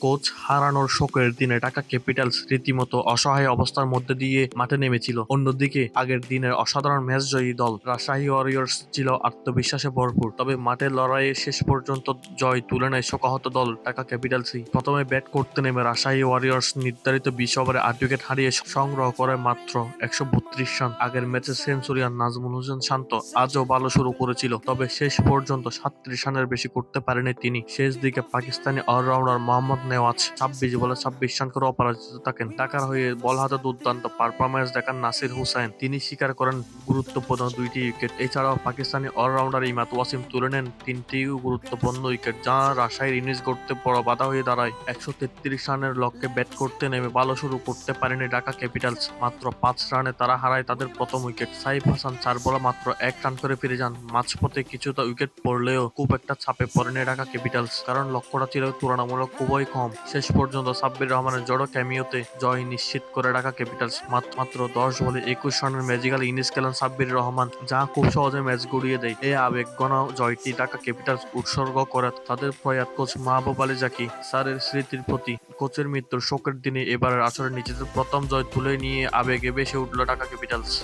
Coach হারানোর শোকের দিনে ঢাকা ক্যাপিটালস রীতিমতো অসহায় অবস্থার মধ্যে দিয়ে মাঠে নেমেছিল। অন্যদিকে আগের দিনের অসাধারণ ম্যাচ জয়ী দল রাজশাহী ওয়ারিয়র্স ছিল আত্মবিশ্বাসে ভরপুর। তবে মাঠের লড়াইয়ে শেষ পর্যন্ত জয় তুলে নেয় শোকাহত দল ঢাকা ক্যাপিটালসই। প্রথমে ব্যাট করতে নেমে রাজশাহী ওয়ারিয়র্স নির্ধারিত ২০ ওভারে ৮ উইকেট হারিয়ে সংগ্রহ করে মাত্র ১৩২ রান। আগের ম্যাচে সেঞ্চুরিয়ান নাজমুল হোসেন শান্ত আজও ভালো শুরু করেছিল, তবে শেষ পর্যন্ত ৩৭ রানের বেশি করতে পারেনি তিনি। শেষ দিকে পাকিস্তানি অলরাউন্ডার মোহাম্মদ নেওয়াজ ২৬ বলে ২৬ রান করে অপরাজিত থাকেন। ঢাকার হয়ে বল হাতে দুর্দান্ত পারফরম্যান্স দেখান নাসির হুসাইন, তিনি শিকার করেন গুরুত্বপূর্ণ ২টি উইকেট। এছাড়াও পাকিস্তানি অলরাউন্ডার ইমাদ ওয়াসিম তুলে নেন ৩টি গুরুত্বপূর্ণ উইকেট, যা রাজশাহীর ইনিংস গড়তে বড় বাধা হয়ে দাঁড়ায়। ১৩৩ রানের লক্ষ্যে ব্যাট করতে নেমে ভালো শুরু করতে পারেনি ঢাকা ক্যাপিটালস। মাত্র ৫ রানে তারা হারায় তাদের প্রথম উইকেট। সাইফ হাসান ৪ বলে মাত্র ১ রান করে ফিরে যান। মাঝপথে কিছুটা উইকেট পড়লেও খুব একটা চাপে পড়েনি ঢাকা ক্যাপিটালস, কারণ লক্ষ্যটা ছিল তুলনামূলক খুবই কম। শেষ পর্যন্ত সাব্বির রহমানের জড়ো ক্যামিওতে জয় নিশ্চিত করে ঢাকা ক্যাপিটালস। মাত্র ১০ বলে ২১ রানের ম্যাজিক্যাল ইনিংস খেলেন সাব্বির রহমান, যা খুব সহজে ম্যাচ গড়িয়ে দেয়। এই আবেগঘন জয়টি ঢাকা ক্যাপিটালস উৎসর্গ করে তাদের প্রয়াত কোচ মাহবুব আলী জাকি স্যারের স্মৃতির প্রতি। কোচের মৃত্যুর শোকের দিনে এবারের আসরে নিজেদের প্রথম জয় তুলে নিয়ে আবেগে ভেসে উঠল ঢাকা ক্যাপিটালস।